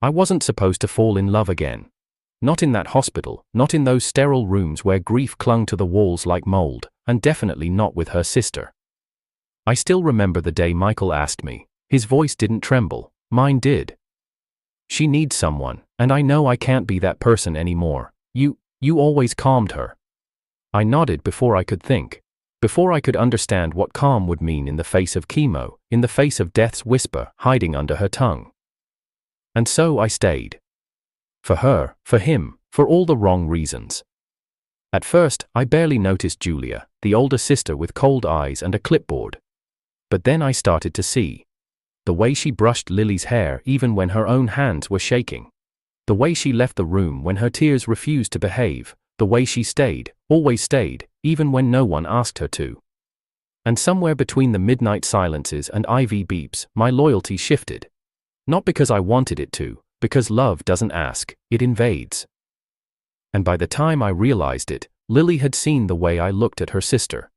I wasn't supposed to fall in love again. Not in that hospital, not in those sterile rooms where grief clung to the walls like mold, and definitely not with her sister. I still remember the day Michael asked me. His voice didn't tremble, mine did. She needs someone, and I know I can't be that person anymore. You always calmed her. I nodded before I could think. Before I could understand what calm would mean in the face of chemo, in the face of death's whisper hiding under her tongue. And so I stayed. For her, for him, for all the wrong reasons. At first, I barely noticed Julia, the older sister with cold eyes and a clipboard. But then I started to see. The way she brushed Lily's hair even when her own hands were shaking. The way she left the room when her tears refused to behave. The way she stayed, always stayed, even when no one asked her to. And somewhere between the midnight silences and IV beeps, my loyalty shifted. Not because I wanted it to, because love doesn't ask, it invades. And by the time I realized it, Lily had seen the way I looked at her sister.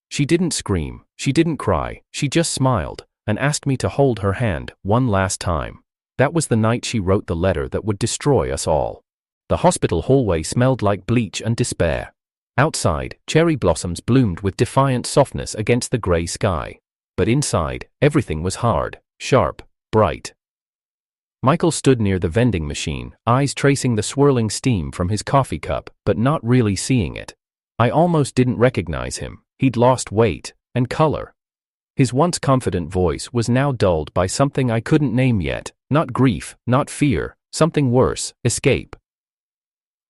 She didn't scream, she didn't cry, she just smiled, and asked me to hold her hand one last time. That was the night she wrote the letter that would destroy us all. The hospital hallway smelled like bleach and despair. Outside, cherry blossoms bloomed with defiant softness against the gray sky. But inside, everything was hard, sharp, bright. Michael stood near the vending machine, eyes tracing the swirling steam from his coffee cup, but not really seeing it. I almost didn't recognize him. He'd lost weight and color. His once confident voice was now dulled by something I couldn't name yet, not grief, not fear, something worse, escape.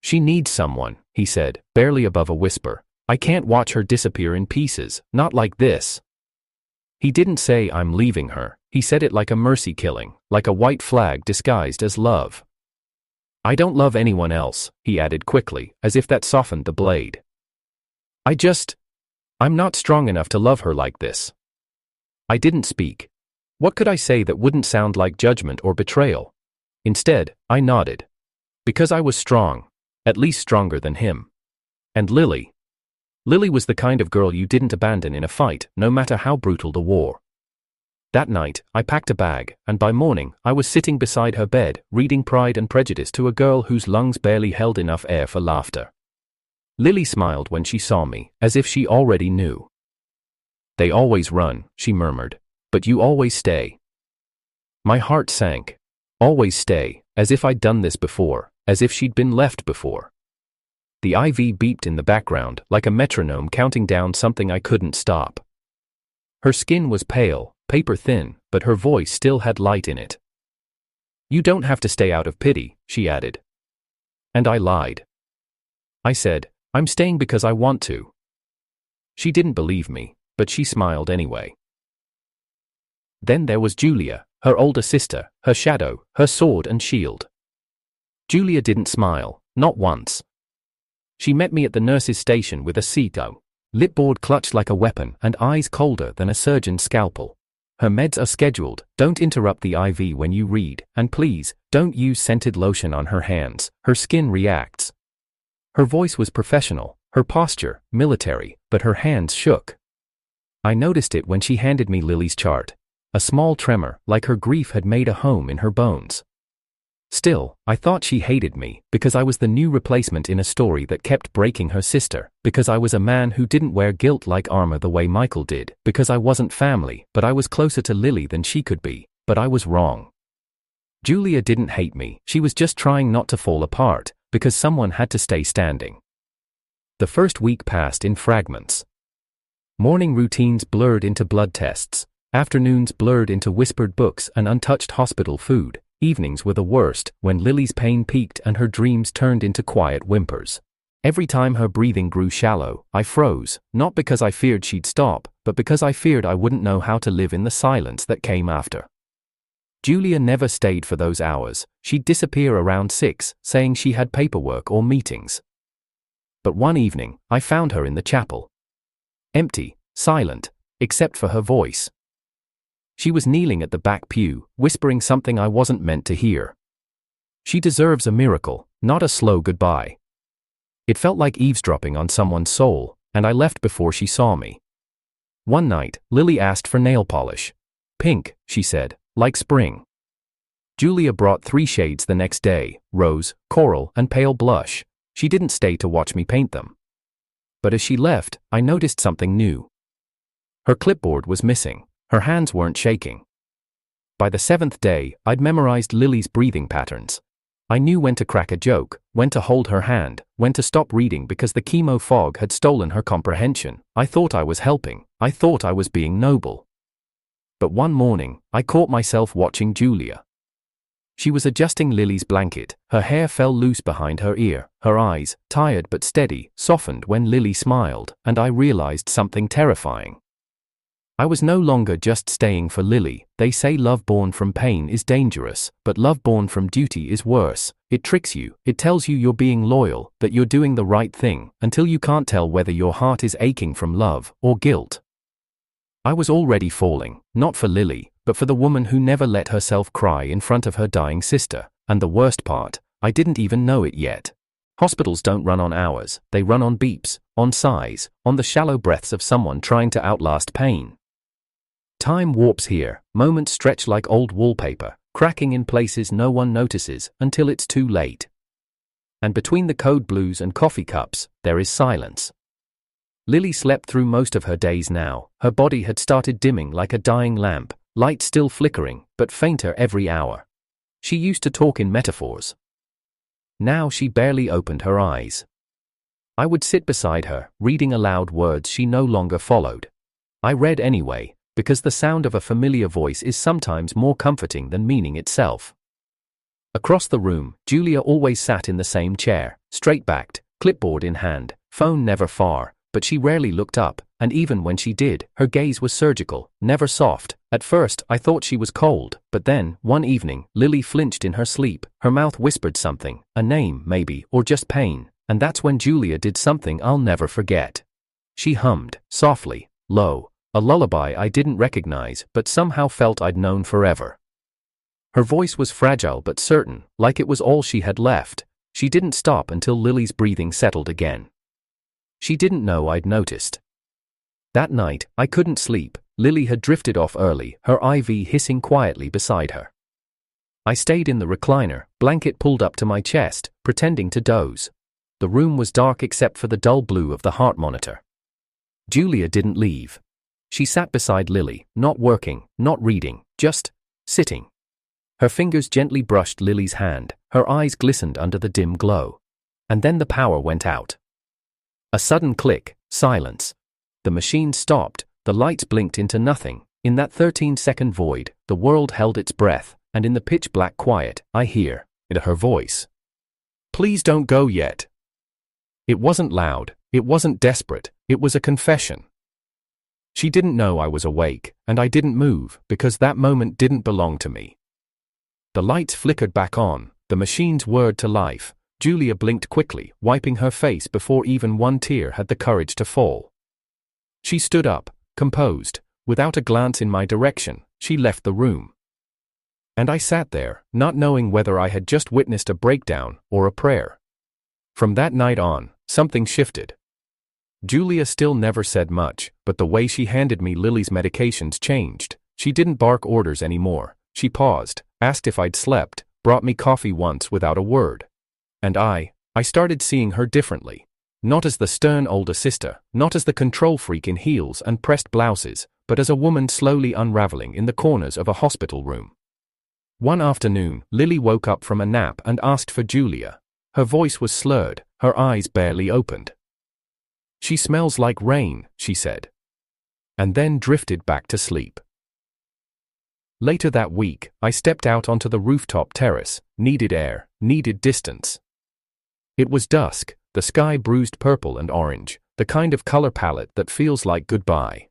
She needs someone, he said, barely above a whisper. I can't watch her disappear in pieces, not like this. He didn't say I'm leaving her, he said it like a mercy killing, like a white flag disguised as love. I don't love anyone else, he added quickly, as if that softened the blade. I'm not strong enough to love her like this. I didn't speak. What could I say that wouldn't sound like judgment or betrayal? Instead, I nodded. Because I was strong, at least stronger than him. And Lily was the kind of girl you didn't abandon in a fight, no matter how brutal the war. That night, I packed a bag, and by morning, I was sitting beside her bed, reading Pride and Prejudice to a girl whose lungs barely held enough air for laughter. Lily smiled when she saw me, as if she already knew. They always run, she murmured, but you always stay. My heart sank. Always stay, as if I'd done this before, as if she'd been left before. The IV beeped in the background, like a metronome counting down something I couldn't stop. Her skin was pale, paper thin, but her voice still had light in it. You don't have to stay out of pity, she added. And I lied. I said, I'm staying because I want to. She didn't believe me, but she smiled anyway. Then there was Julia, her older sister, her shadow, her sword and shield. Julia didn't smile, not once. She met me at the nurse's station with a CETO, lipboard clutched like a weapon and eyes colder than a surgeon's scalpel. Her meds are scheduled, don't interrupt the IV when you read, and please, don't use scented lotion on her hands, her skin reacts. Her voice was professional, her posture, military, but her hands shook. I noticed it when she handed me Lily's chart. A small tremor, like her grief had made a home in her bones. Still, I thought she hated me, because I was the new replacement in a story that kept breaking her sister, because I was a man who didn't wear guilt like armor the way Michael did, because I wasn't family, but I was closer to Lily than she could be, but I was wrong. Julia didn't hate me, she was just trying not to fall apart, because someone had to stay standing. The first week passed in fragments. Morning routines blurred into blood tests, afternoons blurred into whispered books and untouched hospital food. Evenings were the worst, when Lily's pain peaked and her dreams turned into quiet whimpers. Every time her breathing grew shallow, I froze, not because I feared she'd stop, but because I feared I wouldn't know how to live in the silence that came after. Julia never stayed for those hours. She'd disappear around 6, saying she had paperwork or meetings. But one evening, I found her in the chapel. Empty, silent, except for her voice. She was kneeling at the back pew, whispering something I wasn't meant to hear. She deserves a miracle, not a slow goodbye. It felt like eavesdropping on someone's soul, and I left before she saw me. One night, Lily asked for nail polish. Pink, she said, like spring. Julia brought 3 shades the next day: rose, coral, and pale blush. She didn't stay to watch me paint them. But as she left, I noticed something new. Her clipboard was missing. Her hands weren't shaking. By the 7th day, I'd memorized Lily's breathing patterns. I knew when to crack a joke, when to hold her hand, when to stop reading because the chemo fog had stolen her comprehension. I thought I was helping. I thought I was being noble. But one morning, I caught myself watching Julia. She was adjusting Lily's blanket. Her hair fell loose behind her ear. Her eyes, tired but steady, softened when Lily smiled, and I realized something terrifying. I was no longer just staying for Lily. They say love born from pain is dangerous, but love born from duty is worse. It tricks you. It tells you you're being loyal, that you're doing the right thing, until you can't tell whether your heart is aching from love or guilt. I was already falling, not for Lily, but for the woman who never let herself cry in front of her dying sister. And the worst part, I didn't even know it yet. Hospitals don't run on hours, they run on beeps, on sighs, on the shallow breaths of someone trying to outlast pain. Time warps here, moments stretch like old wallpaper, cracking in places no one notices until it's too late. And between the code blues and coffee cups, there is silence. Lily slept through most of her days now. Her body had started dimming like a dying lamp, light still flickering, but fainter every hour. She used to talk in metaphors. Now she barely opened her eyes. I would sit beside her, reading aloud words she no longer followed. I read anyway, because the sound of a familiar voice is sometimes more comforting than meaning itself. Across the room, Julia always sat in the same chair, straight-backed, clipboard in hand, phone never far, but she rarely looked up, and even when she did, her gaze was surgical, never soft. At first, I thought she was cold, but then, one evening, Lily flinched in her sleep. Her mouth whispered something, a name maybe, or just pain, and that's when Julia did something I'll never forget. She hummed, softly, low, a lullaby I didn't recognize but somehow felt I'd known forever. Her voice was fragile but certain, like it was all she had left. She didn't stop until Lily's breathing settled again. She didn't know I'd noticed. That night, I couldn't sleep. Lily had drifted off early, her IV hissing quietly beside her. I stayed in the recliner, blanket pulled up to my chest, pretending to doze. The room was dark except for the dull blue of the heart monitor. Julia didn't leave. She sat beside Lily, not working, not reading, just sitting. Her fingers gently brushed Lily's hand, her eyes glistened under the dim glow. And then the power went out. A sudden click, silence. The machine stopped, the lights blinked into nothing. In that 13-second void, the world held its breath, and in the pitch-black quiet, I hear her voice. "Please don't go yet." It wasn't loud, it wasn't desperate, it was a confession. She didn't know I was awake, and I didn't move, because that moment didn't belong to me. The lights flickered back on, the machines whirred to life. Julia blinked quickly, wiping her face before even one tear had the courage to fall. She stood up, composed. Without a glance in my direction, she left the room. And I sat there, not knowing whether I had just witnessed a breakdown or a prayer. From that night on, something shifted. Julia still never said much, but the way she handed me Lily's medications changed. She didn't bark orders anymore. She paused, asked if I'd slept, brought me coffee once without a word. And I started seeing her differently. Not as the stern older sister, not as the control freak in heels and pressed blouses, but as a woman slowly unraveling in the corners of a hospital room. One afternoon, Lily woke up from a nap and asked for Julia. Her voice was slurred, her eyes barely opened. "She smells like rain," she said. And then drifted back to sleep. Later that week, I stepped out onto the rooftop terrace, needed air, needed distance. It was dusk, the sky bruised purple and orange, the kind of color palette that feels like goodbye.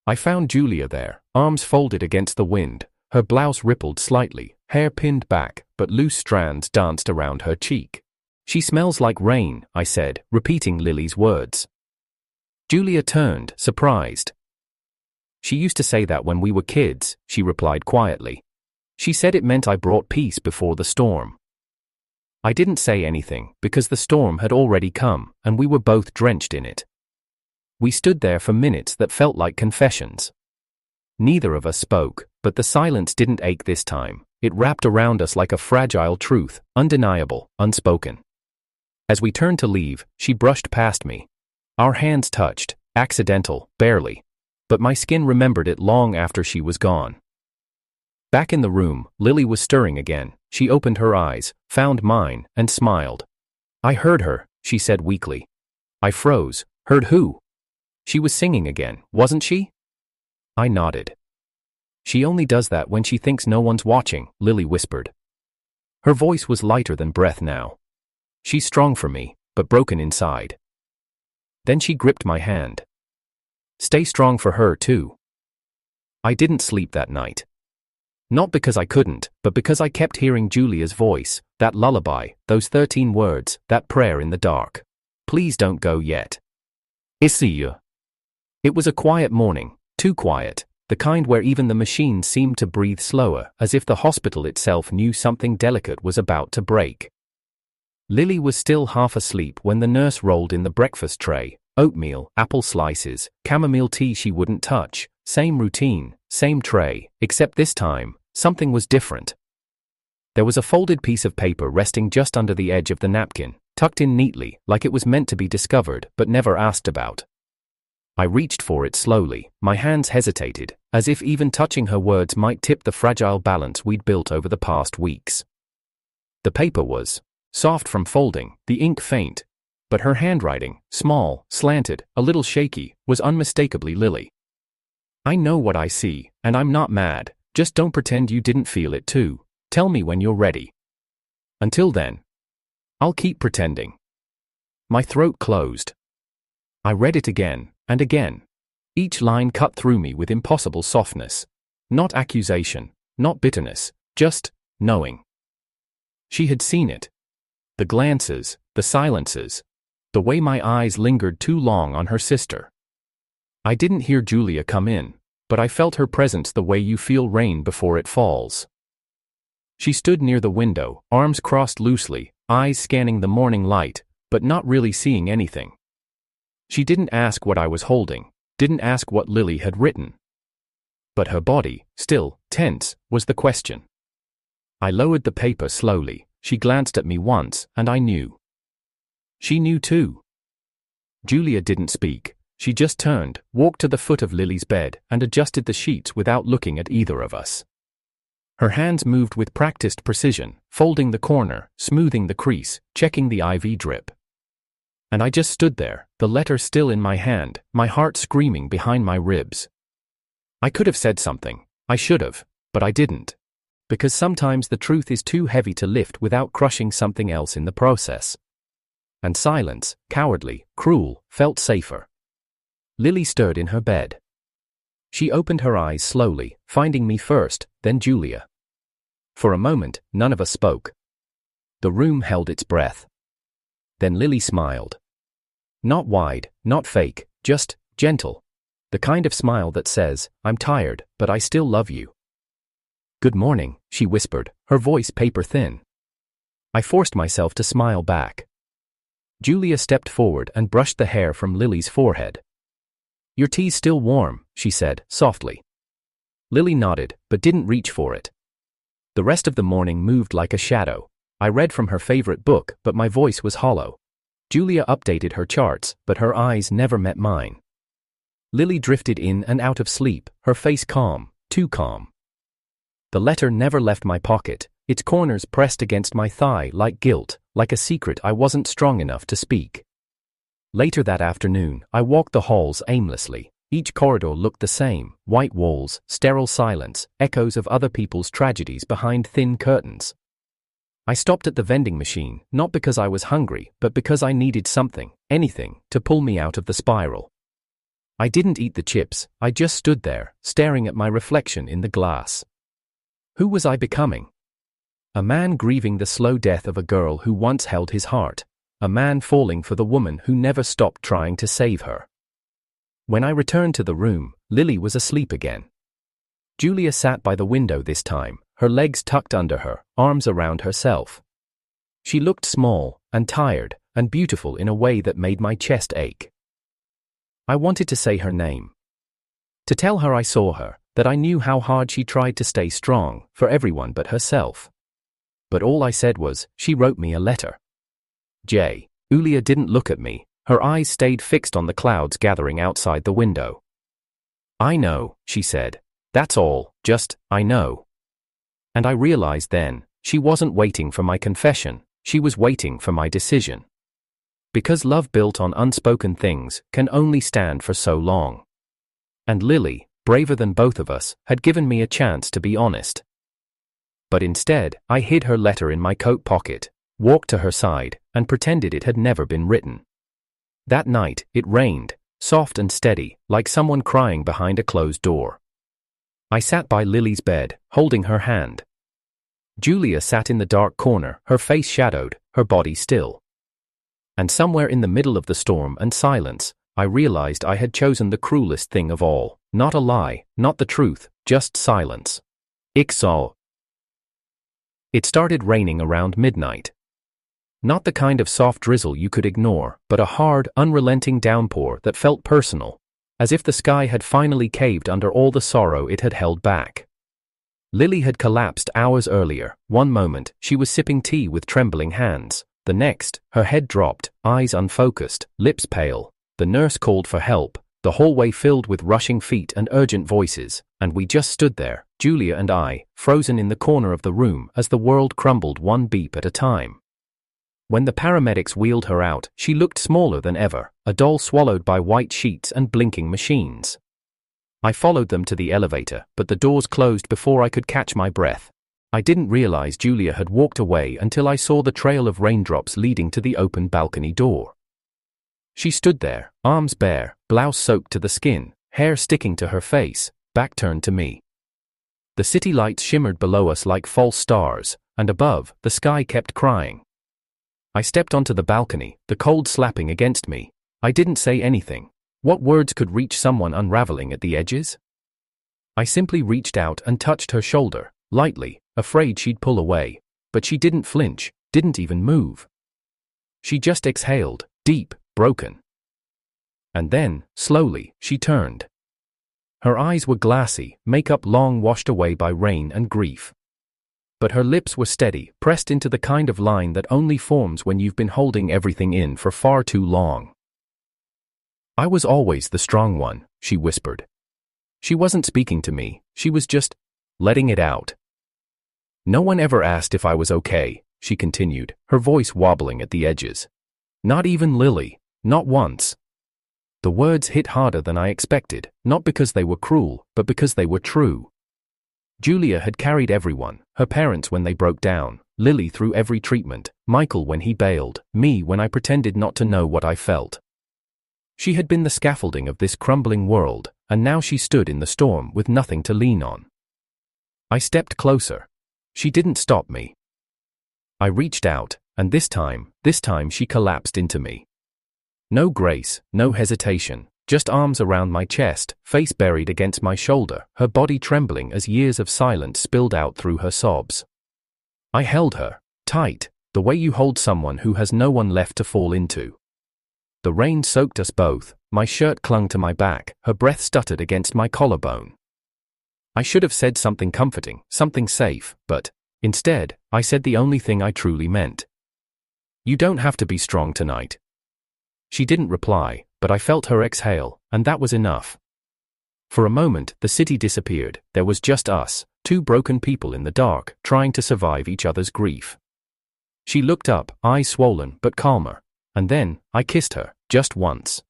I found Julia there, arms folded against the wind, her blouse rippled slightly, hair pinned back, but loose strands danced around her cheek. "She smells like rain," I said, repeating Lily's words. Julia turned, surprised. "She used to say that when we were kids," she replied quietly. "She said it meant I brought peace before the storm." I didn't say anything, because the storm had already come, and we were both drenched in it. We stood there for minutes that felt like confessions. Neither of us spoke, but the silence didn't ache this time. It wrapped around us like a fragile truth, undeniable, unspoken. As we turned to leave, she brushed past me. Our hands touched, accidental, barely. But my skin remembered it long after she was gone. Back in the room, Lily was stirring again. She opened her eyes, found mine, and smiled. "I heard her," she said weakly. I froze. "Heard who?" "She was singing again, wasn't she?" I nodded. "She only does that when she thinks no one's watching," Lily whispered. Her voice was lighter than breath now. "She's strong for me, but broken inside." Then she gripped my hand. "Stay strong for her too." I didn't sleep that night. Not because I couldn't, but because I kept hearing Julia's voice, that lullaby, those 13 words, that prayer in the dark. "Please don't go yet. I see you." It was a quiet morning, too quiet, the kind where even the machines seemed to breathe slower, as if the hospital itself knew something delicate was about to break. Lily was still half asleep when the nurse rolled in the breakfast tray: oatmeal, apple slices, chamomile tea she wouldn't touch. Same routine, same tray, except this time, something was different. There was a folded piece of paper resting just under the edge of the napkin, tucked in neatly, like it was meant to be discovered but never asked about. I reached for it slowly, my hands hesitated, as if even touching her words might tip the fragile balance we'd built over the past weeks. The paper was soft from folding, the ink faint, but her handwriting, small, slanted, a little shaky, was unmistakably Lily. "I know what I see, and I'm not mad. Just don't pretend you didn't feel it too. Tell me when you're ready. Until then, I'll keep pretending." My throat closed. I read it again, and again. Each line cut through me with impossible softness. Not accusation, not bitterness, just knowing. She had seen it. The glances, the silences, the way my eyes lingered too long on her sister. I didn't hear Julia come in, but I felt her presence the way you feel rain before it falls. She stood near the window, arms crossed loosely, eyes scanning the morning light, but not really seeing anything. She didn't ask what I was holding, didn't ask what Lily had written. But her body, still, tense, was the question. I lowered the paper slowly. She glanced at me once, and I knew. She knew too. Julia didn't speak. She just turned, walked to the foot of Lily's bed, and adjusted the sheets without looking at either of us. Her hands moved with practiced precision, folding the corner, smoothing the crease, checking the IV drip. And I just stood there, the letter still in my hand, my heart screaming behind my ribs. I could have said something. I should have, but I didn't. Because sometimes the truth is too heavy to lift without crushing something else in the process. And silence, cowardly, cruel, felt safer. Lily stirred in her bed. She opened her eyes slowly, finding me first, then Julia. For a moment, none of us spoke. The room held its breath. Then Lily smiled. Not wide, not fake, just gentle. The kind of smile that says, "I'm tired, but I still love you." "Good morning," she whispered, her voice paper thin. I forced myself to smile back. Julia stepped forward and brushed the hair from Lily's forehead. "Your tea's still warm," she said, softly. Lily nodded, but didn't reach for it. The rest of the morning moved like a shadow. I read from her favorite book, but my voice was hollow. Julia updated her charts, but her eyes never met mine. Lily drifted in and out of sleep, her face calm, too calm. The letter never left my pocket, its corners pressed against my thigh like guilt, like a secret I wasn't strong enough to speak. Later that afternoon, I walked the halls aimlessly. Each corridor looked the same: white walls, sterile silence, echoes of other people's tragedies behind thin curtains. I stopped at the vending machine, not because I was hungry, but because I needed something, anything, to pull me out of the spiral. I didn't eat the chips, I just stood there, staring at my reflection in the glass. Who was I becoming? A man grieving the slow death of a girl who once held his heart. A man falling for the woman who never stopped trying to save her. When I returned to the room, Lily was asleep again. Julia sat by the window this time, her legs tucked under her, arms around herself. She looked small, and tired, and beautiful in a way that made my chest ache. I wanted to say her name. To tell her I saw her, that I knew how hard she tried to stay strong, for everyone but herself. But all I said was, she wrote me a letter. Julia didn't look at me, her eyes stayed fixed on the clouds gathering outside the window. I know, she said. That's all, just, I know. And I realized then, she wasn't waiting for my confession, she was waiting for my decision. Because love built on unspoken things can only stand for so long. And Lily, braver than both of us, had given me a chance to be honest. But instead, I hid her letter in my coat pocket, walked to her side, and pretended it had never been written. That night, it rained, soft and steady, like someone crying behind a closed door. I sat by Lily's bed, holding her hand. Julia sat in the dark corner, her face shadowed, her body still. And somewhere in the middle of the storm and silence, I realized I had chosen the cruelest thing of all, not a lie, not the truth, just silence. It started raining around midnight. Not the kind of soft drizzle you could ignore, but a hard, unrelenting downpour that felt personal, as if the sky had finally caved under all the sorrow it had held back. Lily had collapsed hours earlier. One moment, she was sipping tea with trembling hands. The next, her head dropped, eyes unfocused, lips pale. The nurse called for help, the hallway filled with rushing feet and urgent voices, and we just stood there, Julia and I, frozen in the corner of the room as the world crumbled one beep at a time. When the paramedics wheeled her out, she looked smaller than ever, a doll swallowed by white sheets and blinking machines. I followed them to the elevator, but the doors closed before I could catch my breath. I didn't realize Julia had walked away until I saw the trail of raindrops leading to the open balcony door. She stood there, arms bare, blouse soaked to the skin, hair sticking to her face, back turned to me. The city lights shimmered below us like false stars, and above, the sky kept crying. I stepped onto the balcony, the cold slapping against me. I didn't say anything. What words could reach someone unraveling at the edges? I simply reached out and touched her shoulder, lightly, afraid she'd pull away, but she didn't flinch, didn't even move. She just exhaled, deep, broken. And then, slowly, she turned. Her eyes were glassy, makeup long washed away by rain and grief. But her lips were steady, pressed into the kind of line that only forms when you've been holding everything in for far too long. I was always the strong one, she whispered. She wasn't speaking to me, she was just letting it out. No one ever asked if I was okay, she continued, her voice wobbling at the edges. Not even Lily, not once. The words hit harder than I expected, not because they were cruel, but because they were true. Julia had carried everyone, her parents when they broke down, Lily through every treatment, Michael when he bailed, me when I pretended not to know what I felt. She had been the scaffolding of this crumbling world, and now she stood in the storm with nothing to lean on. I stepped closer. She didn't stop me. I reached out, and this time she collapsed into me. No grace, no hesitation, just arms around my chest, face buried against my shoulder, her body trembling as years of silence spilled out through her sobs. I held her, tight, the way you hold someone who has no one left to fall into. The rain soaked us both, my shirt clung to my back, her breath stuttered against my collarbone. I should have said something comforting, something safe, but, instead, I said the only thing I truly meant. You don't have to be strong tonight. She didn't reply, but I felt her exhale, and that was enough. For a moment, the city disappeared, there was just us, two broken people in the dark, trying to survive each other's grief. She looked up, eyes swollen but calmer, and then, I kissed her, just once.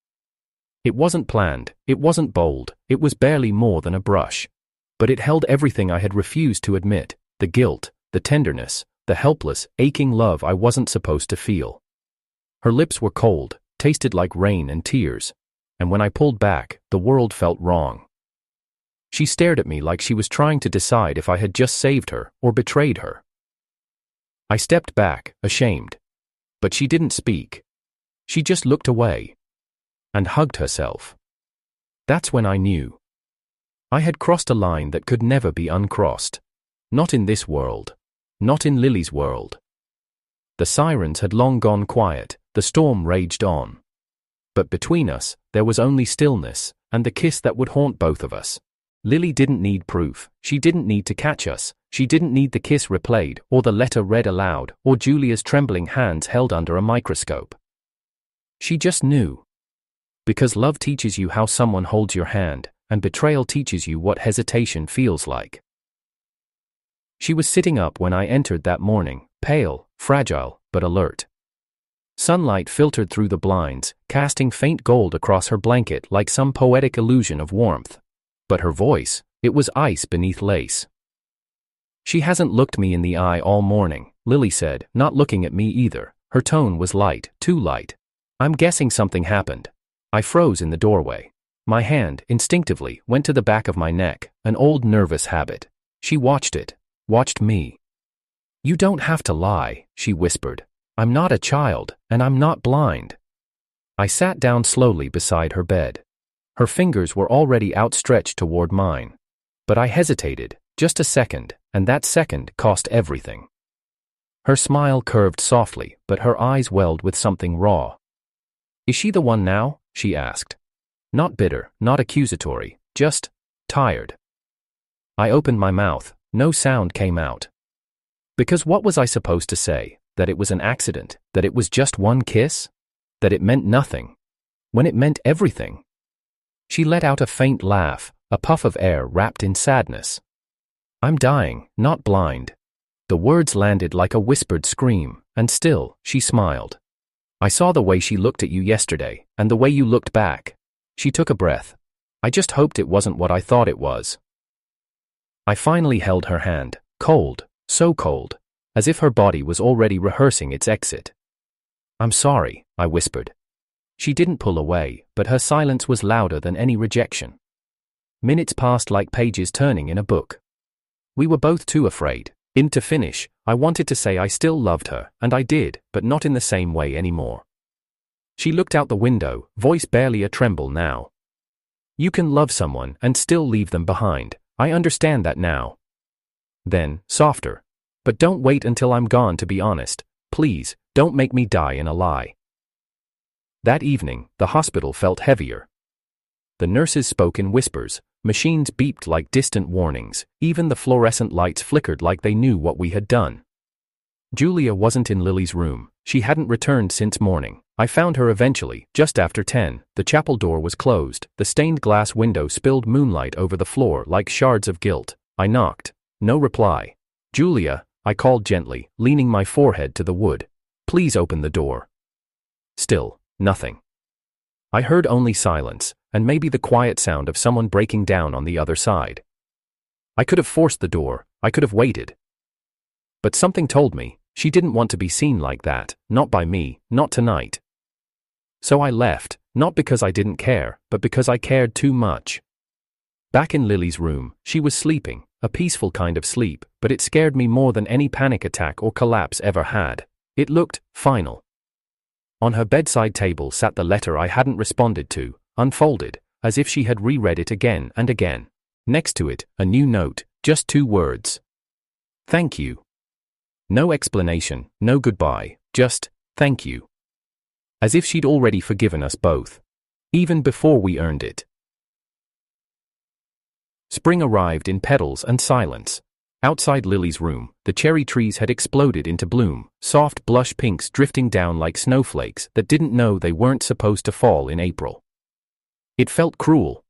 It wasn't planned, it wasn't bold, it was barely more than a brush. But it held everything I had refused to admit, the guilt, the tenderness, the helpless, aching love I wasn't supposed to feel. Her lips were cold, tasted like rain and tears, and when I pulled back, the world felt wrong. She stared at me like she was trying to decide if I had just saved her or betrayed her. I stepped back, ashamed. But she didn't speak. She just looked away. And hugged herself. That's when I knew. I had crossed a line that could never be uncrossed. Not in this world. Not in Lily's world. The sirens had long gone quiet, the storm raged on. But between us, there was only stillness, and the kiss that would haunt both of us. Lily didn't need proof, she didn't need to catch us, she didn't need the kiss replayed, or the letter read aloud, or Julia's trembling hands held under a microscope. She just knew. Because love teaches you how someone holds your hand, and betrayal teaches you what hesitation feels like. She was sitting up when I entered that morning, pale, fragile, but alert. Sunlight filtered through the blinds, casting faint gold across her blanket like some poetic illusion of warmth. But her voice, it was ice beneath lace. She hasn't looked me in the eye all morning, Lily said, not looking at me either. Her tone was light, too light. I'm guessing something happened. I froze in the doorway. My hand, instinctively, went to the back of my neck, an old nervous habit. She watched it, watched me. You don't have to lie, she whispered. I'm not a child, and I'm not blind. I sat down slowly beside her bed. Her fingers were already outstretched toward mine. But I hesitated, just a second, and that second cost everything. Her smile curved softly, but her eyes welled with something raw. Is she the one now? She asked. Not bitter, not accusatory, just tired. I opened my mouth, no sound came out. Because what was I supposed to say? That it was an accident? That it was just one kiss? That it meant nothing? When it meant everything? She let out a faint laugh, a puff of air wrapped in sadness. I'm dying, not blind. The words landed like a whispered scream, and still, she smiled. I saw the way she looked at you yesterday, and the way you looked back. She took a breath. I just hoped it wasn't what I thought it was. I finally held her hand, cold, so cold, as if her body was already rehearsing its exit. I'm sorry, I whispered. She didn't pull away, but her silence was louder than any rejection. Minutes passed like pages turning in a book. We were both too afraid. To finish, I wanted to say I still loved her, and I did, but not in the same way anymore. She looked out the window, voice barely a tremble now. You can love someone and still leave them behind. I understand that now. Then, softer. But don't wait until I'm gone to be honest. Please, don't make me die in a lie. That evening, the hospital felt heavier. The nurses spoke in whispers, machines beeped like distant warnings, even the fluorescent lights flickered like they knew what we had done. Julia wasn't in Lily's room, she hadn't returned since morning. I found her eventually, just after 10, the chapel door was closed, the stained glass window spilled moonlight over the floor like shards of guilt. I knocked. No reply. Julia, I called gently, leaning my forehead to the wood. Please open the door. Still, nothing. I heard only silence, and maybe the quiet sound of someone breaking down on the other side. I could have forced the door, I could have waited. But something told me, she didn't want to be seen like that, not by me, not tonight. So I left, not because I didn't care, but because I cared too much. Back in Lily's room, she was sleeping, a peaceful kind of sleep, but it scared me more than any panic attack or collapse ever had. It looked final. On her bedside table sat the letter I hadn't responded to, unfolded, as if she had reread it again and again. Next to it, a new note, just 2 words. Thank you. No explanation, no goodbye, just, thank you. As if she'd already forgiven us both. Even before we earned it. Spring arrived in petals and silence. Outside Lily's room, the cherry trees had exploded into bloom, soft blush pinks drifting down like snowflakes that didn't know they weren't supposed to fall in April. It felt cruel.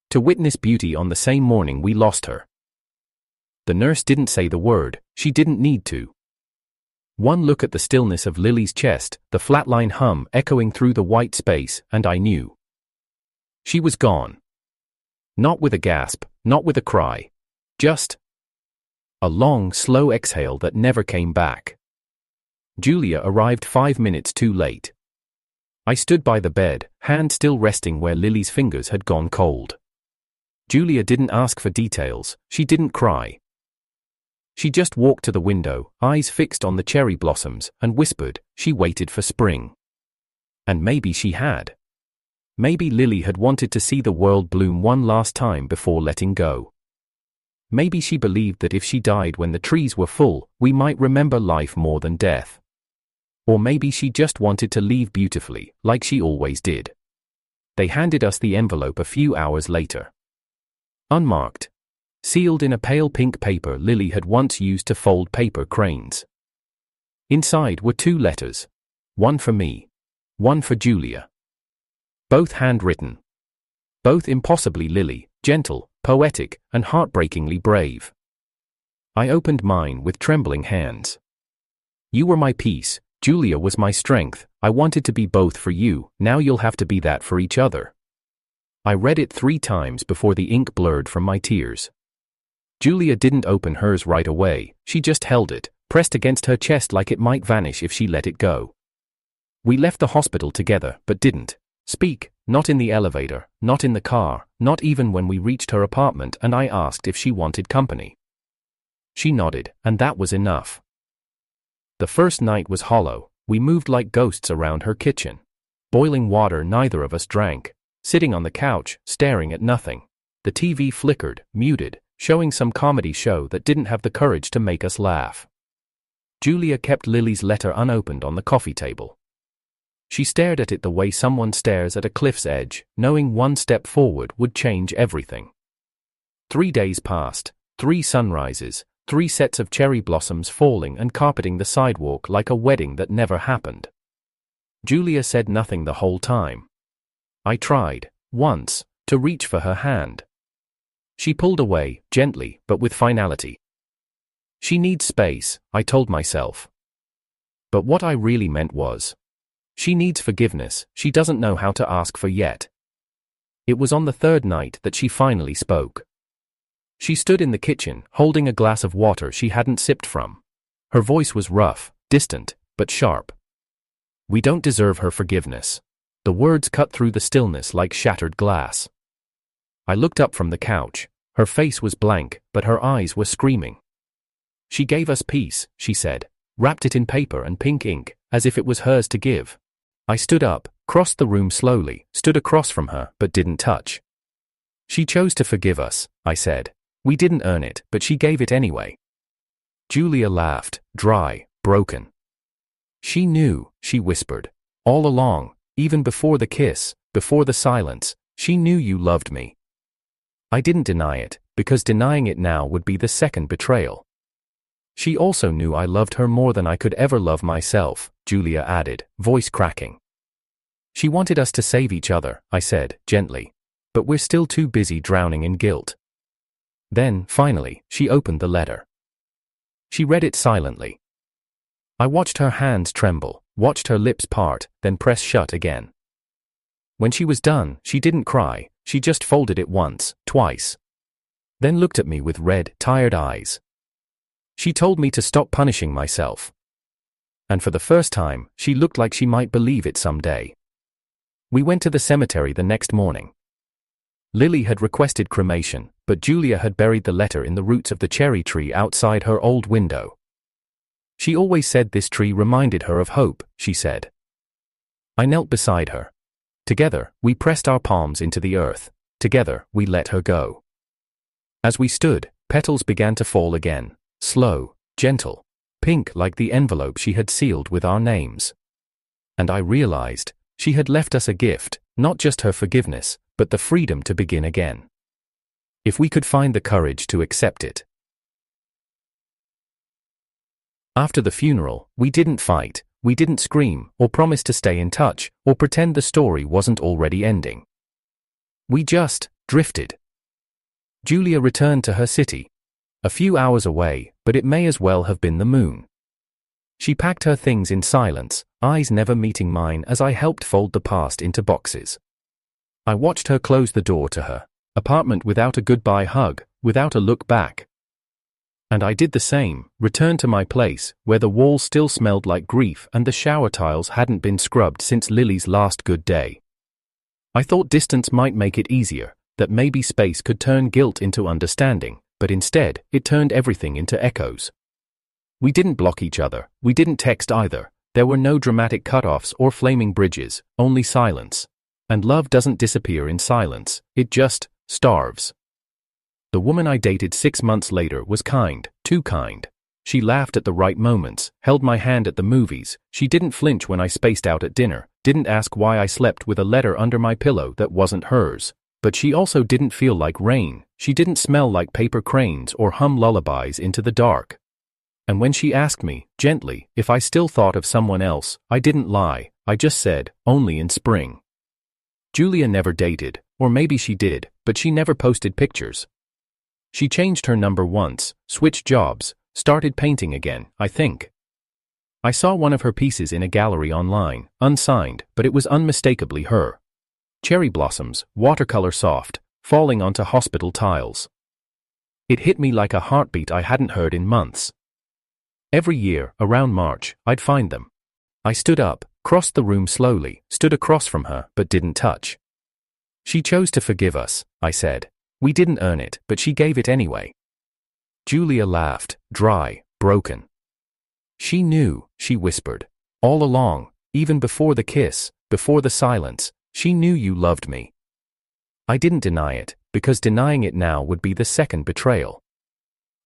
To witness beauty on the same morning we lost her. The nurse didn't say the word, she didn't need to. One look at the stillness of Lily's chest, the flatline hum echoing through the white space, and I knew. She was gone. Not with a gasp, not with a cry. Just a long, slow exhale that never came back. Julia arrived 5 minutes too late. I stood by the bed, hand still resting where Lily's fingers had gone cold. Julia didn't ask for details, she didn't cry. She just walked to the window, eyes fixed on the cherry blossoms, and whispered, she waited for spring. And maybe she had. Maybe Lily had wanted to see the world bloom one last time before letting go. Maybe she believed that if she died when the trees were full, we might remember life more than death. Or maybe she just wanted to leave beautifully, like she always did. They handed us the envelope a few hours later. Unmarked. Sealed in a pale pink paper Lily had once used to fold paper cranes. Inside were 2 letters. One for me. One for Julia. Both handwritten. Both impossibly Lily, gentle, poetic, and heartbreakingly brave. I opened mine with trembling hands. You were my peace, Julia was my strength, I wanted to be both for you, now you'll have to be that for each other. I read it 3 times before the ink blurred from my tears. Julia didn't open hers right away, she just held it, pressed against her chest like it might vanish if she let it go. We left the hospital together, but didn't speak, not in the elevator, not in the car, not even when we reached her apartment and I asked if she wanted company. She nodded, and that was enough. The first night was hollow, we moved like ghosts around her kitchen. Boiling water neither of us drank. Sitting on the couch, staring at nothing. The TV flickered, muted, showing some comedy show that didn't have the courage to make us laugh. Julia kept Lily's letter unopened on the coffee table. She stared at it the way someone stares at a cliff's edge, knowing one step forward would change everything. 3 days passed, 3 sunrises, 3 sets of cherry blossoms falling and carpeting the sidewalk like a wedding that never happened. Julia said nothing the whole time. I tried, once, to reach for her hand. She pulled away, gently, but with finality. She needs space, I told myself. But what I really meant was, she needs forgiveness, she doesn't know how to ask for yet. It was on the 3rd night that she finally spoke. She stood in the kitchen, holding a glass of water she hadn't sipped from. Her voice was rough, distant, but sharp. We don't deserve her forgiveness. The words cut through the stillness like shattered glass. I looked up from the couch. Her face was blank, but her eyes were screaming. She gave us peace, she said, wrapped it in paper and pink ink, as if it was hers to give. I stood up, crossed the room slowly, stood across from her, but didn't touch. She chose to forgive us, I said. We didn't earn it, but she gave it anyway. Julia laughed, dry, broken. She knew, she whispered. All along, even before the kiss, before the silence, she knew you loved me. I didn't deny it, because denying it now would be the second betrayal. She also knew I loved her more than I could ever love myself, Julia added, voice cracking. She wanted us to save each other, I said, gently. But we're still too busy drowning in guilt. Then, finally, she opened the letter. She read it silently. I watched her hands tremble, watched her lips part, then press shut again. When she was done, she didn't cry, she just folded it once, twice. Then looked at me with red, tired eyes. She told me to stop punishing myself. And for the first time, she looked like she might believe it someday. We went to the cemetery the next morning. Lily had requested cremation, but Julia had buried the letter in the roots of the cherry tree outside her old window. She always said this tree reminded her of hope, she said. I knelt beside her. Together, we pressed our palms into the earth. Together, we let her go. As we stood, petals began to fall again, slow, gentle, pink like the envelope she had sealed with our names. And I realized, she had left us a gift, not just her forgiveness, but the freedom to begin again. If we could find the courage to accept it. After the funeral, we didn't fight, we didn't scream, or promise to stay in touch, or pretend the story wasn't already ending. We just drifted. Julia returned to her city. A few hours away, but it may as well have been the moon. She packed her things in silence, eyes never meeting mine as I helped fold the past into boxes. I watched her close the door to her apartment without a goodbye hug, without a look back. And I did the same, returned to my place, where the walls still smelled like grief and the shower tiles hadn't been scrubbed since Lily's last good day. I thought distance might make it easier, that maybe space could turn guilt into understanding, but instead, it turned everything into echoes. We didn't block each other, we didn't text either, there were no dramatic cutoffs or flaming bridges, only silence. And love doesn't disappear in silence, it just starves. The woman I dated 6 months later was kind, too kind. She laughed at the right moments, held my hand at the movies, she didn't flinch when I spaced out at dinner, didn't ask why I slept with a letter under my pillow that wasn't hers, But she also didn't feel like rain, she didn't smell like paper cranes or hum lullabies into the dark. And when she asked me, gently, if I still thought of someone else, I didn't lie, I just said, only in spring. Julia never dated, or maybe she did, but she never posted pictures. She changed her number once, switched jobs, started painting again, I think. I saw one of her pieces in a gallery online, unsigned, but it was unmistakably her. Cherry blossoms, watercolor soft, falling onto hospital tiles. It hit me like a heartbeat I hadn't heard in months. Every year, around March, I'd find them. I stood up, crossed the room slowly, stood across from her, but didn't touch. She chose to forgive us, I said. We didn't earn it, but she gave it anyway. Julia laughed, dry, broken. She knew, she whispered. All along, even before the kiss, before the silence, she knew you loved me. I didn't deny it, because denying it now would be the second betrayal.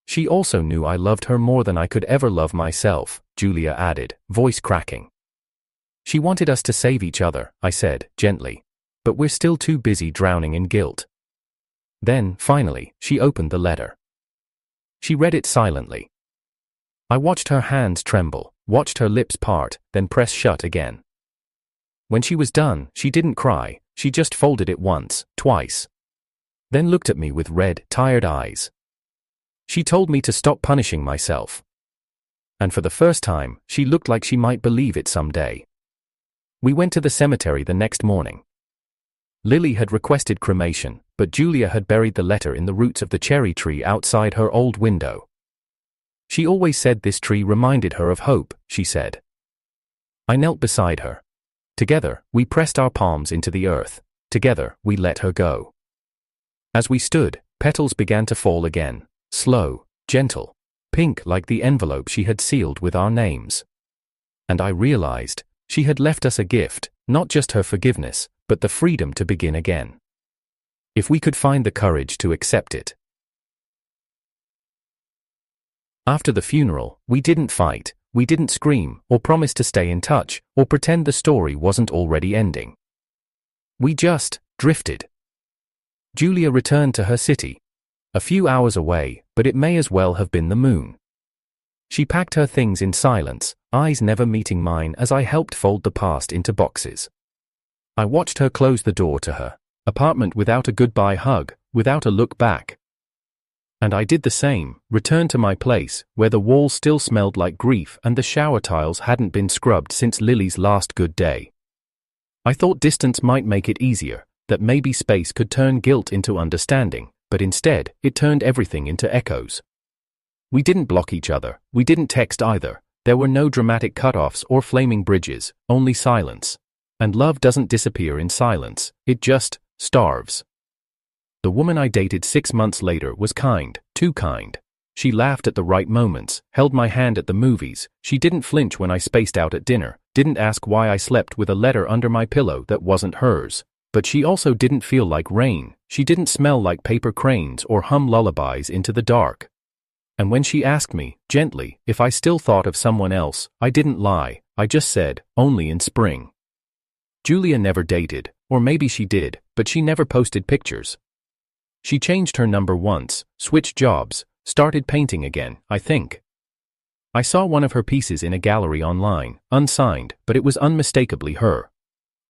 She also knew I loved her more than I could ever love myself, Julia added, voice cracking. She wanted us to save each other, I said, gently. But we're still too busy drowning in guilt. Then, finally, she opened the letter. She read it silently. I watched her hands tremble, watched her lips part, then press shut again. When she was done, she didn't cry, she just folded it once, twice. Then looked at me with red, tired eyes. She told me to stop punishing myself. And for the first time, she looked like she might believe it someday. We went to the cemetery the next morning. Lily had requested cremation, but Julia had buried the letter in the roots of the cherry tree outside her old window. She always said this tree reminded her of hope, she said. I knelt beside her. Together, we pressed our palms into the earth. Together, we let her go. As we stood, petals began to fall again, slow, gentle, pink like the envelope she had sealed with our names. And I realized, she had left us a gift, not just her forgiveness, but the freedom to begin again. If we could find the courage to accept it. After the funeral, we didn't fight, we didn't scream, or promise to stay in touch, or pretend the story wasn't already ending. We just drifted. Julia returned to her city. A few hours away, but it may as well have been the moon. She packed her things in silence, eyes never meeting mine as I helped fold the past into boxes. I watched her close the door to her apartment without a goodbye hug, without a look back. And I did the same, returned to my place, where the walls still smelled like grief and the shower tiles hadn't been scrubbed since Lily's last good day. I thought distance might make it easier, that maybe space could turn guilt into understanding, but instead, it turned everything into echoes. We didn't block each other, we didn't text either, there were no dramatic cutoffs or flaming bridges, only silence. And love doesn't disappear in silence, it just starves. The woman I dated 6 months later was kind, too kind. She laughed at the right moments, held my hand at the movies, she didn't flinch when I spaced out at dinner, didn't ask why I slept with a letter under my pillow that wasn't hers. But she also didn't feel like rain, she didn't smell like paper cranes or hum lullabies into the dark. And when she asked me, gently, if I still thought of someone else, I didn't lie, I just said, only in spring. Julia never dated, or maybe she did, but she never posted pictures. She changed her number once, switched jobs, started painting again, I think. I saw one of her pieces in a gallery online, unsigned, but it was unmistakably her.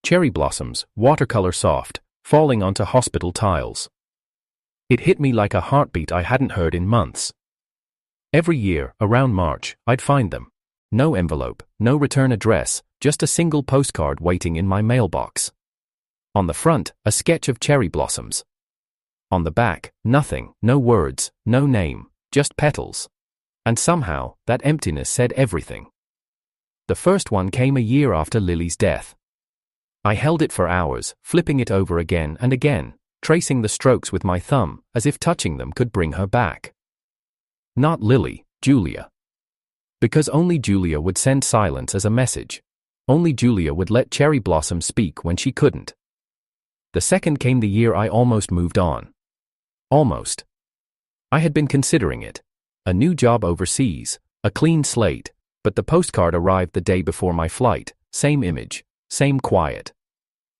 Cherry blossoms, watercolor soft, falling onto hospital tiles. It hit me like a heartbeat I hadn't heard in months. Every year, around March, I'd find them. No envelope, no return address, just a single postcard waiting in my mailbox. On the front, a sketch of cherry blossoms. On the back, nothing, no words, no name, just petals. And somehow, that emptiness said everything. The first one came a year after Lily's death. I held it for hours, flipping it over again and again, tracing the strokes with my thumb, as if touching them could bring her back. Not Lily, Julia. Because only Julia would send silence as a message. Only Julia would let cherry blossom speak when she couldn't. The second came the year I almost moved on. Almost. I had been considering it. A new job overseas, a clean slate, but the postcard arrived the day before my flight, same image, same quiet.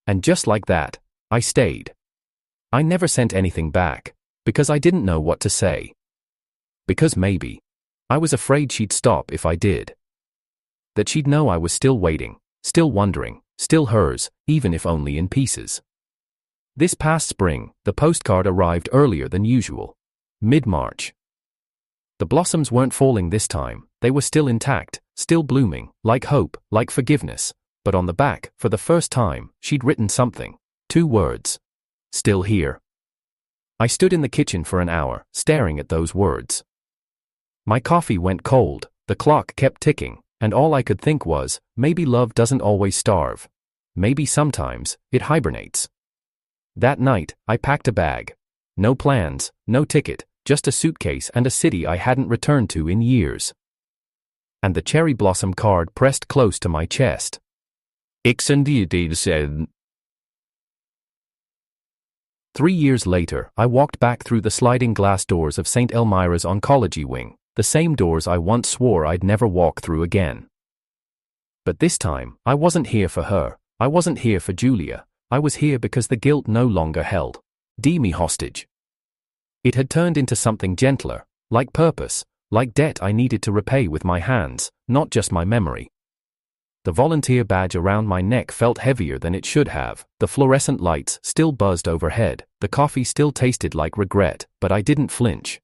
And just like that, I stayed. I never sent anything back, because I didn't know what to say. Because maybe I was afraid she'd stop if I did. That she'd know I was still waiting, still wondering, still hers, even if only in pieces. This past spring, the postcard arrived earlier than usual. Mid-March. The blossoms weren't falling this time, they were still intact, still blooming, like hope, like forgiveness. But on the back, for the first time, she'd written something. 2 words. Still here. I stood in the kitchen for an hour, staring at those words. My coffee went cold, the clock kept ticking, and all I could think was, maybe love doesn't always starve. Maybe sometimes, it hibernates. That night, I packed a bag. No plans, no ticket, just a suitcase and a city I hadn't returned to in years. And the cherry blossom card pressed close to my chest. Extended said. 3 years later, I walked back through the sliding glass doors of St. Elmira's oncology wing, the same doors I once swore I'd never walk through again. But this time, I wasn't here for her, I wasn't here for Julia, I was here because the guilt no longer held me hostage. It had turned into something gentler, like purpose, like debt I needed to repay with my hands, not just my memory. The volunteer badge around my neck felt heavier than it should have, the fluorescent lights still buzzed overhead, the coffee still tasted like regret, but I didn't flinch.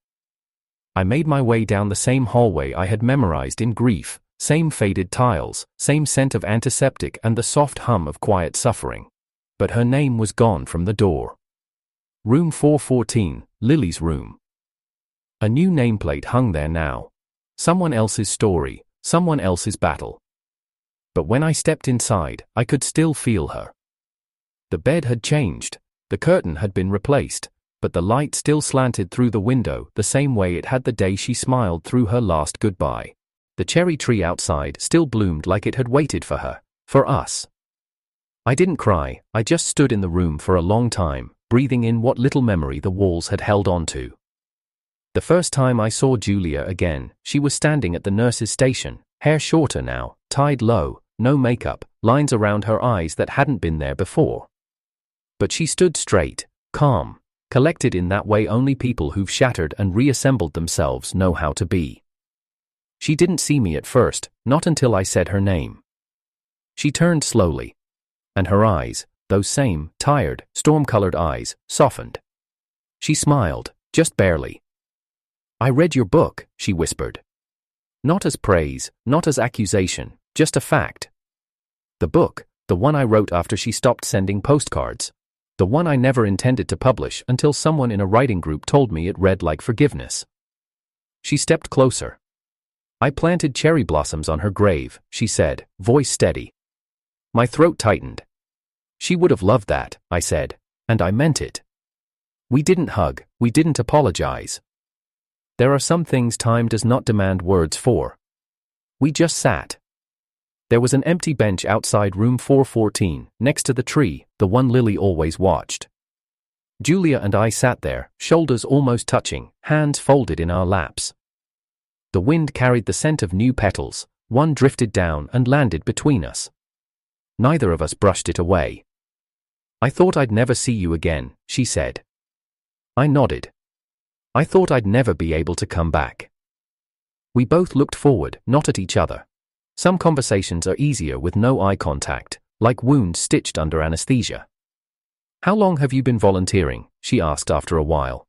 I made my way down the same hallway I had memorized in grief, same faded tiles, same scent of antiseptic and the soft hum of quiet suffering. But her name was gone from the door. Room 414, Lily's room. A new nameplate hung there now. Someone else's story, someone else's battle. But when I stepped inside, I could still feel her. The bed had changed, the curtain had been replaced, but the light still slanted through the window the same way it had the day she smiled through her last goodbye. The cherry tree outside still bloomed like it had waited for her, for us. I didn't cry, I just stood in the room for a long time, breathing in what little memory the walls had held on to. The first time I saw Julia again, she was standing at the nurse's station, hair shorter now, tied low, no makeup, lines around her eyes that hadn't been there before. But she stood straight, calm, collected in that way only people who've shattered and reassembled themselves know how to be. She didn't see me at first, not until I said her name. She turned slowly. And her eyes, those same, tired, storm-colored eyes, softened. She smiled, just barely. "I read your book," she whispered. Not as praise, not as accusation, just a fact. The book, the one I wrote after she stopped sending postcards. The one I never intended to publish until someone in a writing group told me it read like forgiveness. She stepped closer. "I planted cherry blossoms on her grave," she said, voice steady. My throat tightened. "She would have loved that," I said, and I meant it. We didn't hug, we didn't apologize. There are some things time does not demand words for. We just sat. There was an empty bench outside room 414, next to the tree, the one Lily always watched. Julia and I sat there, shoulders almost touching, hands folded in our laps. The wind carried the scent of new petals, one drifted down and landed between us. Neither of us brushed it away. "I thought I'd never see you again," she said. I nodded. I thought I'd never be able to come back. We both looked forward, not at each other. Some conversations are easier with no eye contact, like wounds stitched under anesthesia. "How long have you been volunteering?" she asked after a while.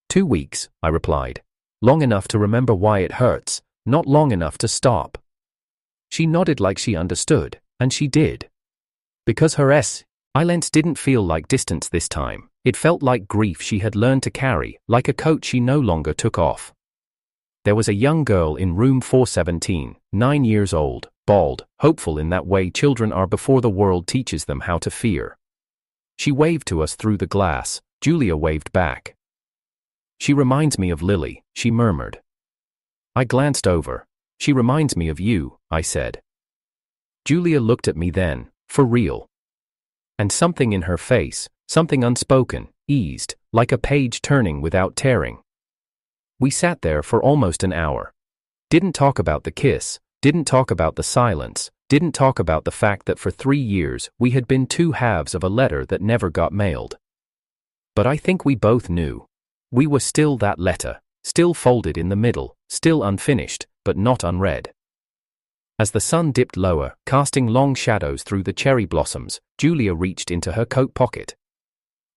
2 weeks, I replied. Long enough to remember why it hurts, not long enough to stop. She nodded like she understood, and she did. Because her silence didn't feel like distance this time, it felt like grief she had learned to carry, like a coat she no longer took off. There was a young girl in room 417, 9 years old, bald, hopeful in that way children are before the world teaches them how to fear. She waved to us through the glass, Julia waved back. "She reminds me of Lily," she murmured. I glanced over. "She reminds me of you," I said. Julia looked at me then, for real. And something in her face, something unspoken, eased, like a page turning without tearing. We sat there for almost an hour. Didn't talk about the kiss, didn't talk about the silence, didn't talk about the fact that for 3 years we had been 2 halves of a letter that never got mailed. But I think we both knew. We were still that letter, still folded in the middle, still unfinished, but not unread. As the sun dipped lower, casting long shadows through the cherry blossoms, Julia reached into her coat pocket.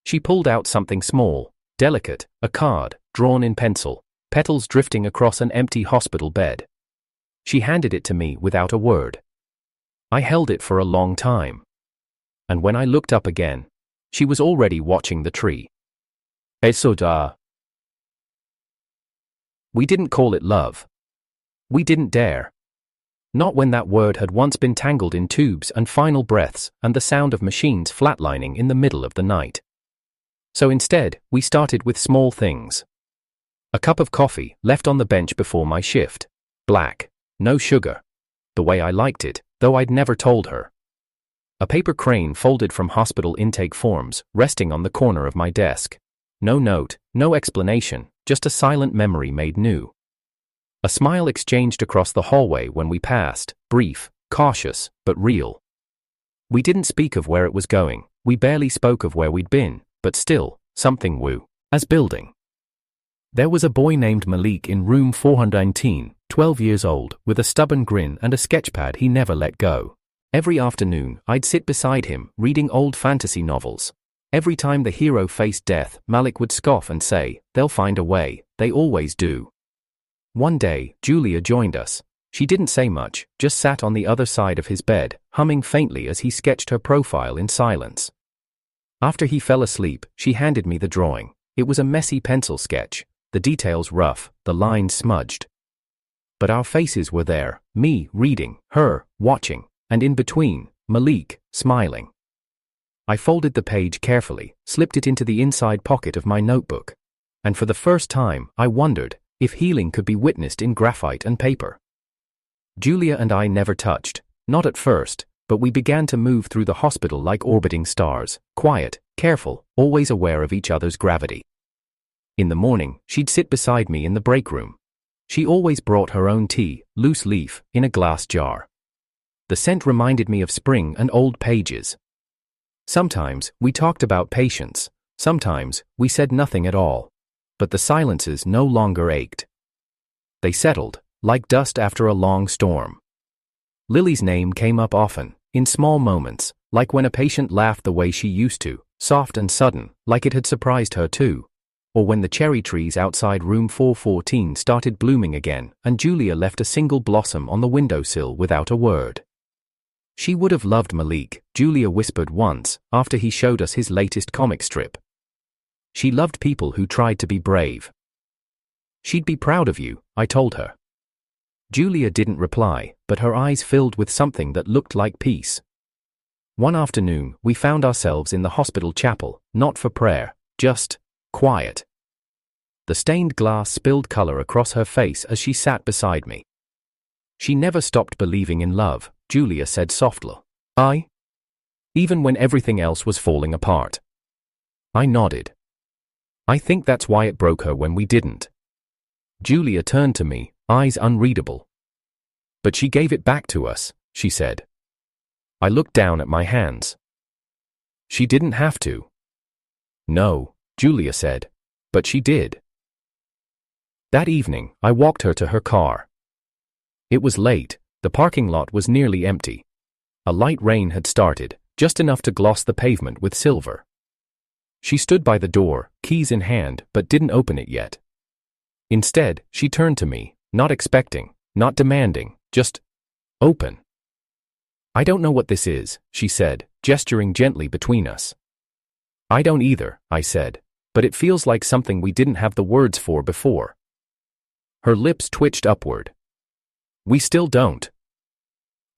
She pulled out something small, delicate, a card, drawn in pencil, petals drifting across an empty hospital bed. She handed it to me without a word. I held it for a long time. And when I looked up again, she was already watching the tree. Esoda. We didn't call it love. We didn't dare. Not when that word had once been tangled in tubes and final breaths and the sound of machines flatlining in the middle of the night. So instead, we started with small things. A cup of coffee left on the bench before my shift. Black. No sugar. The way I liked it, though I'd never told her. A paper crane folded from hospital intake forms, resting on the corner of my desk. No note, no explanation, just a silent memory made new. A smile exchanged across the hallway when we passed, brief, cautious, but real. We didn't speak of where it was going, we barely spoke of where we'd been, but still, something woo. As building. There was a boy named Malik in room 419, 12 years old, with a stubborn grin and a sketchpad he never let go. Every afternoon, I'd sit beside him, reading old fantasy novels. Every time the hero faced death, Malik would scoff and say, "They'll find a way, they always do." One day, Julia joined us. She didn't say much, just sat on the other side of his bed, humming faintly as he sketched her profile in silence. After he fell asleep, she handed me the drawing. It was a messy pencil sketch, the details rough, the lines smudged. But our faces were there, me reading, her watching, and in between, Malik smiling. I folded the page carefully, slipped it into the inside pocket of my notebook. And for the first time, I wondered if healing could be witnessed in graphite and paper. Julia and I never touched, not at first, but we began to move through the hospital like orbiting stars, quiet, careful, always aware of each other's gravity. In the morning, she'd sit beside me in the break room. She always brought her own tea, loose leaf, in a glass jar. The scent reminded me of spring and old pages. Sometimes, we talked about patience. Sometimes, we said nothing at all. But the silences no longer ached. They settled, like dust after a long storm. Lily's name came up often, in small moments, like when a patient laughed the way she used to, soft and sudden, like it had surprised her too. Or when the cherry trees outside room 414 started blooming again, and Julia left a single blossom on the windowsill without a word. She would have loved Malik, Julia whispered once, after he showed us his latest comic strip. She loved people who tried to be brave. She'd be proud of you, I told her. Julia didn't reply, but her eyes filled with something that looked like peace. One afternoon, we found ourselves in the hospital chapel, not for prayer, just quiet. The stained glass spilled color across her face as she sat beside me. She never stopped believing in love, Julia said softly. Even when everything else was falling apart. I nodded. I think that's why it broke her when we didn't. Julia turned to me, eyes unreadable. But she gave it back to us, she said. I looked down at my hands. She didn't have to. No, Julia said, but she did. That evening, I walked her to her car. It was late, the parking lot was nearly empty. A light rain had started, just enough to gloss the pavement with silver. She stood by the door, keys in hand, but didn't open it yet. Instead, she turned to me, not expecting, not demanding, just open. I don't know what this is, she said, gesturing gently between us. I don't either, I said, but it feels like something we didn't have the words for before. Her lips twitched upward. We still don't.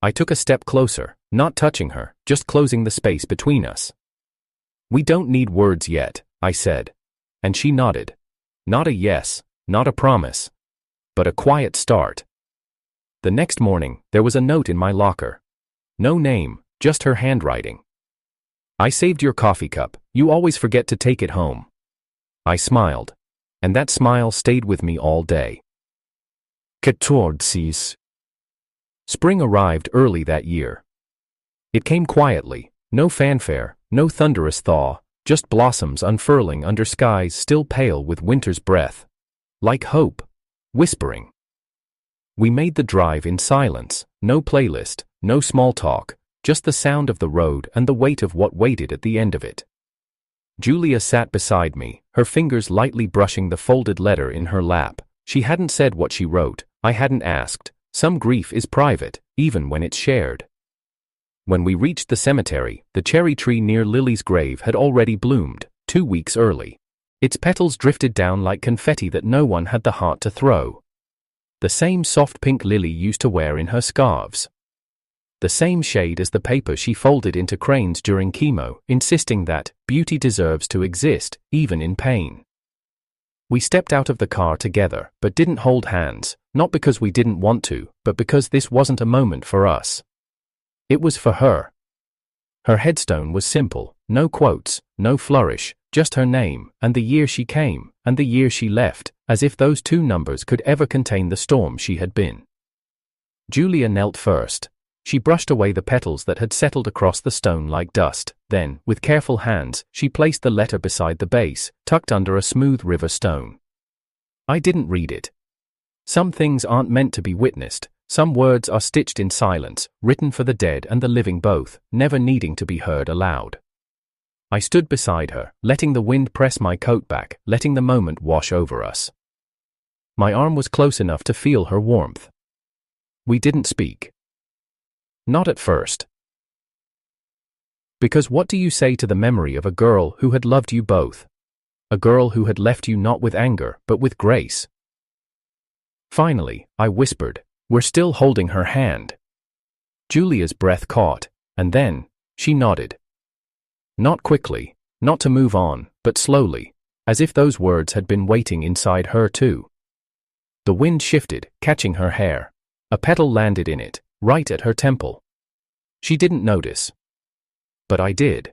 I took a step closer, not touching her, just closing the space between us. We don't need words yet, I said. And she nodded. Not a yes, not a promise, but a quiet start. The next morning, there was a note in my locker. No name, just her handwriting. I saved your coffee cup, you always forget to take it home. I smiled. And that smile stayed with me all day. 14. Spring arrived early that year. It came quietly, no fanfare, no thunderous thaw, just blossoms unfurling under skies still pale with winter's breath. Like hope, whispering. We made the drive in silence, no playlist, no small talk, just the sound of the road and the weight of what waited at the end of it. Julia sat beside me, her fingers lightly brushing the folded letter in her lap. She hadn't said what she wrote, I hadn't asked. Some grief is private, even when it's shared. When we reached the cemetery, the cherry tree near Lily's grave had already bloomed, 2 weeks early. Its petals drifted down like confetti that no one had the heart to throw. The same soft pink Lily used to wear in her scarves. The same shade as the paper she folded into cranes during chemo, insisting that beauty deserves to exist, even in pain. We stepped out of the car together, but didn't hold hands, not because we didn't want to, but because this wasn't a moment for us. It was for her. Her headstone was simple, no quotes, no flourish, just her name, and the year she came, and the year she left, as if those 2 numbers could ever contain the storm she had been. Julia knelt first. She brushed away the petals that had settled across the stone like dust, then, with careful hands, she placed the letter beside the base, tucked under a smooth river stone. I didn't read it. Some things aren't meant to be witnessed, some words are stitched in silence, written for the dead and the living both, never needing to be heard aloud. I stood beside her, letting the wind press my coat back, letting the moment wash over us. My arm was close enough to feel her warmth. We didn't speak. Not at first. Because what do you say to the memory of a girl who had loved you both? A girl who had left you not with anger, but with grace? Finally, I whispered, we're still holding her hand. Julia's breath caught, and then, she nodded. Not quickly, not to move on, but slowly, as if those words had been waiting inside her too. The wind shifted, catching her hair. A petal landed in it, right at her temple. She didn't notice. But I did.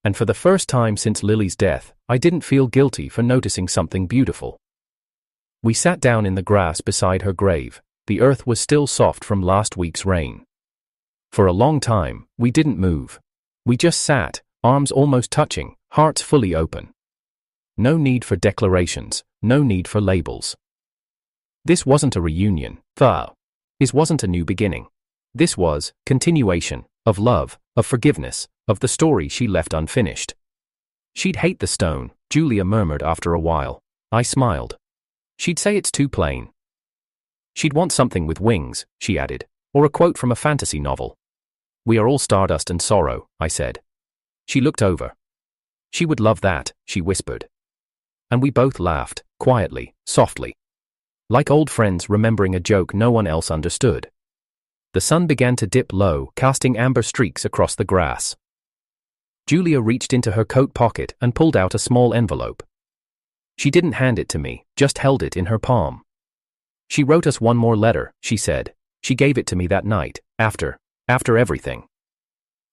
And for the first time since Lily's death, I didn't feel guilty for noticing something beautiful. We sat down in the grass beside her grave. The earth was still soft from last week's rain. For a long time, we didn't move. We just sat, arms almost touching, hearts fully open. No need for declarations, no need for labels. This wasn't a reunion. This wasn't a new beginning. This was continuation of love, of forgiveness, of the story she left unfinished. She'd hate the stone, Julia murmured after a while. I smiled. She'd say it's too plain. She'd want something with wings, she added, or a quote from a fantasy novel. We are all stardust and sorrow, I said. She looked over. She would love that, she whispered. And we both laughed, quietly, softly. Like old friends remembering a joke no one else understood. The sun began to dip low, casting amber streaks across the grass. Julia reached into her coat pocket and pulled out a small envelope. She didn't hand it to me, just held it in her palm. She wrote us one more letter, she said. She gave it to me that night, after everything.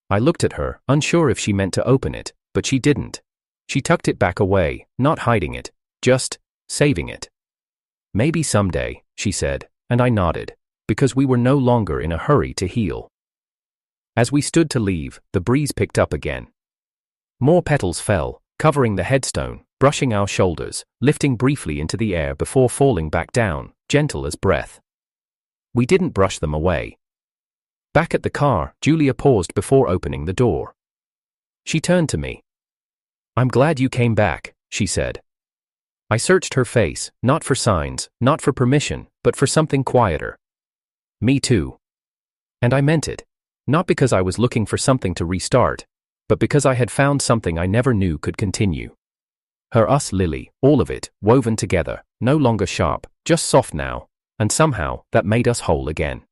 I looked at her, unsure if she meant to open it, but she didn't. She tucked it back away, not hiding it, just saving it. Maybe someday, she said, and I nodded, because we were no longer in a hurry to heal. As we stood to leave, the breeze picked up again. More petals fell, covering the headstone, brushing our shoulders, lifting briefly into the air before falling back down, gentle as breath. We didn't brush them away. Back at the car, Julia paused before opening the door. She turned to me. I'm glad you came back, she said. I searched her face, not for signs, not for permission, but for something quieter. Me too. And I meant it. Not because I was looking for something to restart, but because I had found something I never knew could continue. Her us Lily, all of it, woven together, no longer sharp, just soft now, and somehow, that made us whole again.